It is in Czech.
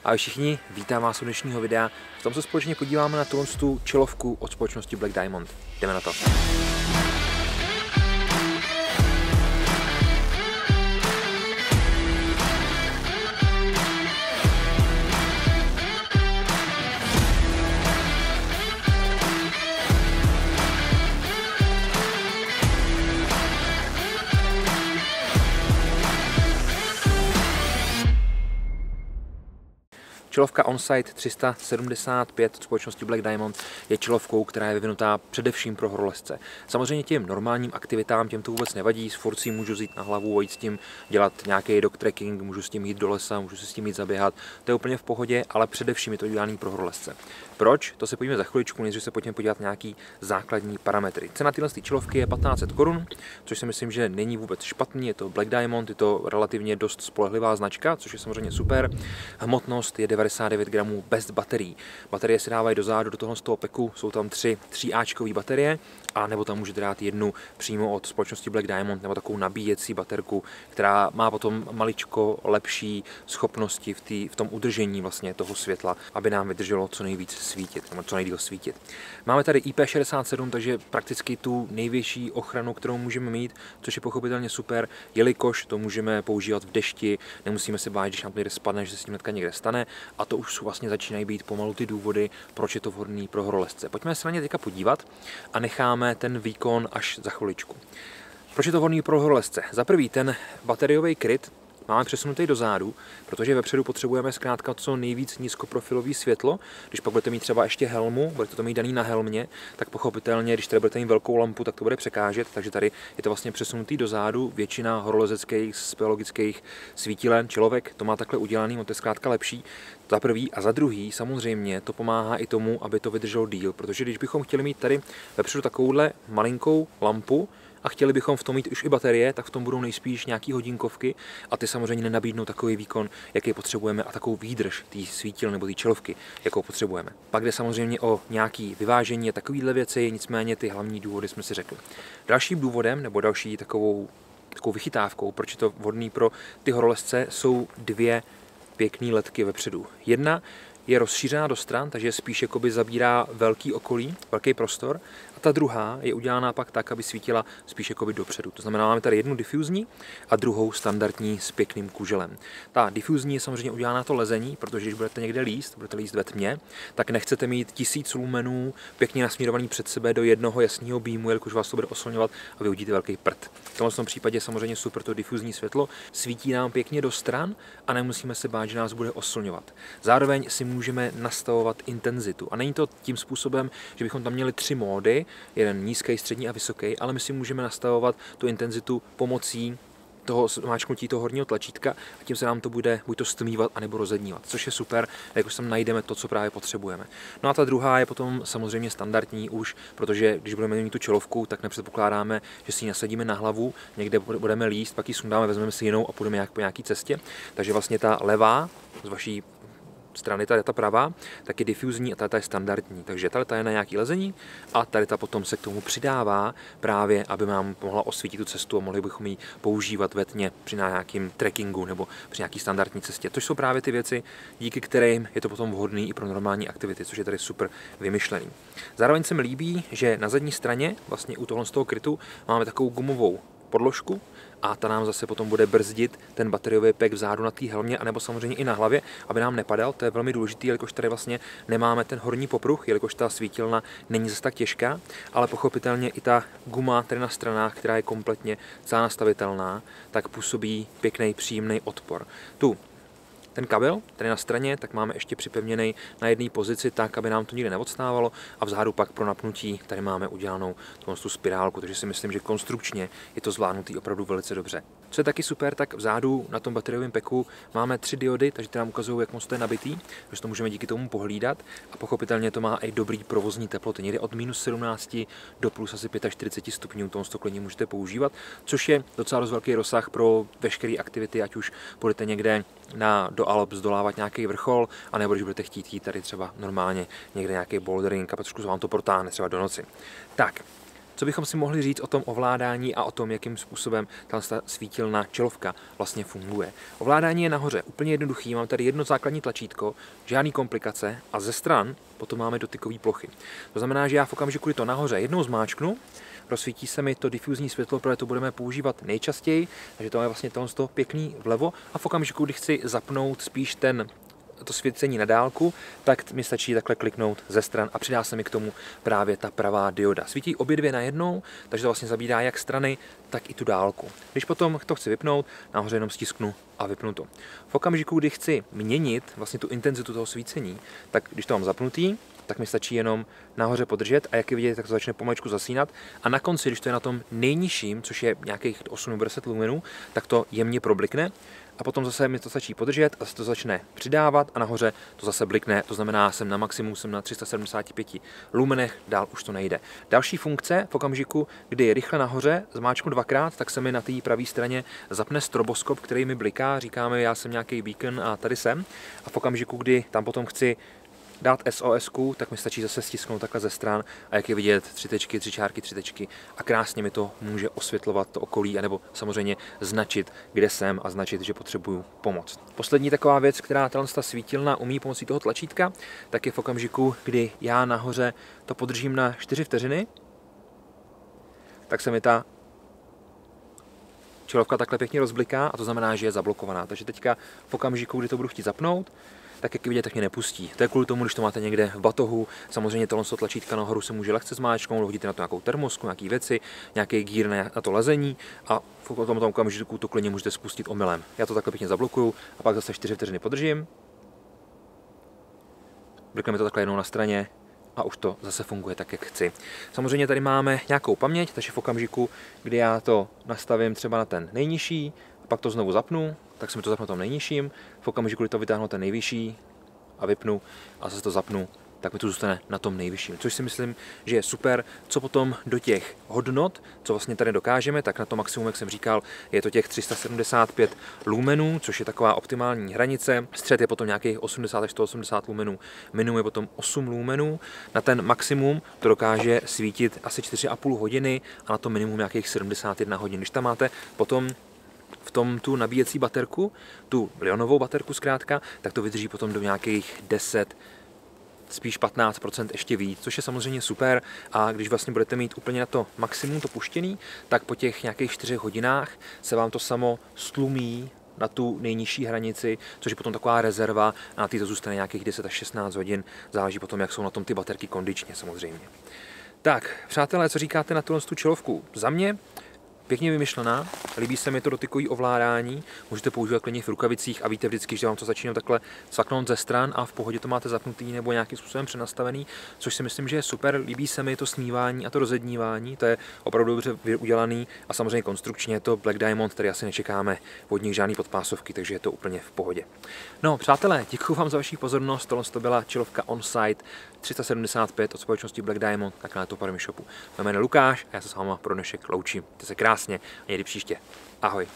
Ahoj všichni, vítám vás u dnešního videa. V tom se společně podíváme na tu čelovku od společnosti Black Diamond. Jdeme na to. Čelovka Onsite 375 od společnosti Black Diamond je čelovkou, která je vyvinutá především pro horolezce. Samozřejmě těm normálním aktivitám těm to vůbec nevadí, furt si můžu jít na hlavu a jít s tím dělat nějaký dog trekking, můžu s tím jít do lesa, můžu si s tím jít zaběhat, to je úplně v pohodě, ale především je to udělané pro horolezce. Proč? To se podívíme za chviličku, než se pojďme podívat na nějaký základní parametry. Cena téhle čelovky je 1500 Kč, což si myslím, že není vůbec špatný, je to Black Diamond, je to relativně dost spolehlivá značka, což je samozřejmě super. Hmotnost je 99 gramů bez baterií. Baterie se dávají do zádu, do toho z toho peku, jsou tam 3 3Ačkové baterie, a nebo tam můžete dát jednu přímo od společnosti Black Diamond, nebo takovou nabíjecí baterku, která má potom maličko lepší schopnosti v tom udržení vlastně toho světla, aby nám vydrželo co nejvíc svítit, nebo co nejdýl svítit. Máme tady IP67, takže prakticky tu největší ochranu, kterou můžeme mít, což je pochopitelně super, jelikož to můžeme používat v dešti, nemusíme se bát, když nám to někde spadne, že se s tím hnedka někde stane, a to už vlastně začínají být pomalu ty důvody, proč je to vhodný pro horolezce. Pojďme se na ně teďka podívat a necháme ten výkon až za chviličku. Proč je to vhodný pro horolezce? Za prvý, ten bateriový kryt máme přesunutý do zádu, protože vepředu potřebujeme zkrátka co nejvíc nízkoprofilový světlo. Když pak budete mít třeba ještě helmu, budete to mít daný na helmě, tak pochopitelně, když tady budete mít velkou lampu, tak to bude překážet, takže tady je to vlastně přesunutý do zádu. Většina horolezeckých speleologických svítilen, čelovek, to má takhle udělaný, on to je zkrátka lepší. Za prvý a za druhý samozřejmě to pomáhá i tomu, aby to vydrželo díl, protože když bychom chtěli mít tady vepředu takovouhle malinkou lampu, a chtěli bychom v tom mít už i baterie, tak v tom budou nejspíš nějaký hodinkovky a ty samozřejmě nenabídnou takový výkon, jaký potřebujeme, a takovou výdrž té svítil nebo té čelovky, jakou potřebujeme. Pak jde samozřejmě o nějaké vyvážení a takovéhle věci, nicméně ty hlavní důvody jsme si řekli. Dalším důvodem nebo další takovou vychytávkou, proč je to vhodný pro ty horolezce, jsou dvě pěkné ledky vepředu. Jedna je rozšířená do stran, takže spíš jakoby zabírá velký okolí, velký prostor. A ta druhá je udělaná pak tak, aby svítila spíš jakoby dopředu. To znamená, máme tady jednu difuzní a druhou standardní s pěkným kuželem. Ta difuzní je samozřejmě udělaná to lezení, protože když budete někde budete líst ve tmě, tak nechcete mít 1000 lumenů pěkně nasměrovaný před sebe do jednoho jasného beamu, jelikož vás to bude oslňovat a vy uvidíte velký prd. V tomhle případě je samozřejmě super to difuzní světlo, svítí nám pěkně do stran a nemusíme se bát, že nás bude oslňovat. Zároveň si můžeme nastavovat intenzitu. A není to tím způsobem, že bychom tam měli 3 módy, jeden nízký, střední a vysoký, ale my si můžeme nastavovat tu intenzitu pomocí toho zmáčknutí toho horního tlačítka a tím se nám to bude buď to stmívat, anebo rozednívat, což je super, jakož tam najdeme to, co právě potřebujeme. No a ta druhá je potom samozřejmě standardní už, protože když budeme mít tu čelovku, tak nepředpokládáme, že si ji nasadíme na hlavu, někde budeme líst, pak ji sundáme, vezmeme si jinou a půjdeme po nějaký cestě. Takže vlastně ta levá z vaší strany, tady ta pravá, tak je difuzní a tady ta je standardní. Takže tady ta je na nějaký lezení a tady ta potom se k tomu přidává právě, aby nám mohla osvítit tu cestu a mohli bychom ji používat ve tmě při nějakým trekkingu nebo při nějaký standardní cestě. To jsou právě ty věci, díky kterým je to potom vhodný i pro normální aktivity, což je tady super vymyšlený. Zároveň se mi líbí, že na zadní straně, vlastně u tohle z toho krytu, máme takovou gumovou podložku a ta nám zase potom bude brzdit ten bateriový pack vzadu na té helmě, anebo samozřejmě i na hlavě, aby nám nepadal. To je velmi důležité, jelikož tady vlastně nemáme ten horní popruh, jelikož ta svítilna není zase tak těžká, ale pochopitelně i ta guma tady na stranách, která je kompletně celá nastavitelná, tak působí pěkný příjemný odpor. Ten kabel, tady na straně, tak máme ještě připevněný na jedné pozici tak, aby nám to nikdy neodstávalo, a vzadu pak pro napnutí tady máme udělanou tu spirálku, takže si myslím, že konstrukčně je to zvládnutý opravdu velice dobře. Co je taky super, tak vzadu na tom bateriovém peku máme 3 diody, takže ty nám ukazují, jak moc to je nabitý, takže to můžeme díky tomu pohlídat, a pochopitelně to má i dobrý provozní teploty. Někdy od -17 do plus asi 45 stupňů to klidně můžete používat, což je docela dost velký rozsah pro veškeré aktivity, ať už budete někde do Alp zdolávat nějaký vrchol, anebo když budete chtít jít tady třeba normálně někde nějaký bouldering a trošku vám to protáhne třeba do noci. Tak, Co bychom si mohli říct o tom ovládání a o tom, jakým způsobem ta svítilná čelovka vlastně funguje? Ovládání je nahoře úplně jednoduchý, mám tady jedno základní tlačítko, žádný komplikace a ze stran potom máme dotykové plochy. To znamená, že já v okamžiku, kdy to nahoře jednou zmáčknu, rozsvítí se mi to difuzní světlo, protože to budeme používat nejčastěji, takže to je vlastně tohle pěkný vlevo a v okamžiku, kdy chci zapnout spíš to svícení na dálku, tak mi stačí takhle kliknout ze stran a přidá se mi k tomu právě ta pravá dioda. Svítí obě dvě najednou, takže to vlastně zabírá jak strany, tak i tu dálku. Když potom to chci vypnout, nahoře jenom stisknu a vypnu to. V okamžiku, kdy chci měnit vlastně tu intenzitu toho svícení, tak když to mám zapnutý, tak mi stačí jenom nahoře podržet a jak je vidět, tak to začne pomaličku zasínat a na konci, když to je na tom nejnižším, což je nějakých 8 nebo 10 lumenů, tak to jemně problikne a potom zase mi to stačí podržet a se to začne přidávat a nahoře to zase blikne, to znamená, jsem na maximum, jsem na 375 lumenech, dál už to nejde. Další funkce v okamžiku, kdy je rychle nahoře, zmáčknu dvakrát, tak se mi na té pravé straně zapne stroboskop, který mi bliká, říkáme, já jsem nějaký beacon a tady jsem a v okamžiku, kdy tam potom chci dát SOS-ku, tak mi stačí zase stisknout takhle ze stran a jak je vidět 3 tečky, 3 čárky, 3 tečky a krásně mi to může osvětlovat to okolí, anebo samozřejmě značit, kde jsem a značit, že potřebuju pomoc. Poslední taková věc, která ta svítilna umí pomocí toho tlačítka, tak je v okamžiku, kdy já nahoře to podržím na 4 vteřiny, tak se mi ta čelovka takhle pěkně rozbliká a to znamená, že je zablokovaná. Takže teďka v okamžiku, kdy to budu chtít zapnout, tak jak vidíte, tak mě nepustí. To je kvůli tomu, když to máte někde v batohu, samozřejmě tohle tlačítka nahoru se může lehce zmáčknout, hodíte na to nějakou termosku, nějaké věci, nějaký gír na to lezení a v tom okamžiku to klidně můžete spustit omylem. Já to takhle pěkně zablokuju a pak zase 4 vteřiny podržím. Blikneme to takhle jednou na straně a už to zase funguje tak, jak chci. Samozřejmě tady máme nějakou paměť, takže v okamžiku, kdy já to nastavím třeba na ten nejnižší, a pak to znovu zapnu, tak se mi to zapne na tom nejnižším. V okamžiku, kdy to vytáhnu ten nejvyšší a vypnu a zase to zapnu, tak mi to zůstane na tom nejvyšším. Což si myslím, že je super. Co potom do těch hodnot, co vlastně tady dokážeme, tak na to maximum, jak jsem říkal, je to těch 375 lumenů, což je taková optimální hranice. Střed je potom nějakých 80 až 180 lumenů. Minimum je potom 8 lumenů. Na ten maximum to dokáže svítit asi 4,5 hodiny a na to minimum nějakých 71 hodin. Když tam máte potom v tom tu nabíjecí baterku, tu lionovou baterku zkrátka, tak to vydrží potom do nějakých 10, spíš 15% ještě víc, což je samozřejmě super a když vlastně budete mít úplně na to maximum to puštěný, tak po těch nějakých 4 hodinách se vám to samo stlumí na tu nejnižší hranici, což je potom taková rezerva a na té to zůstane nějakých 10 až 16 hodin, záleží potom, jak jsou na tom ty baterky kondičně samozřejmě. Tak, přátelé, co říkáte na tu čelovku? Za mě pěkně vymyšlená, líbí se mi to dotykové ovládání, můžete používat klidně v rukavicích a víte vždycky, že vám to začíná takhle cvaknout ze stran a v pohodě to máte zapnutý nebo nějakým způsobem přenastavený, což si myslím, že je super. Líbí se mi to smívání a to rozednívání, to je opravdu dobře udělaný a samozřejmě konstrukčně je to Black Diamond, který asi nečekáme od nich žádný podpásovky, takže je to úplně v pohodě. No, přátelé, děkuji vám za vaši pozornost, tohle to byla čelovka On-Site 375 od společnosti Black Diamond na kanálu Topar Shopu. Mé jméno je Lukáš a já se s váma pro dnešek loučím. Mějte se krásně a někdy příště. Ahoj.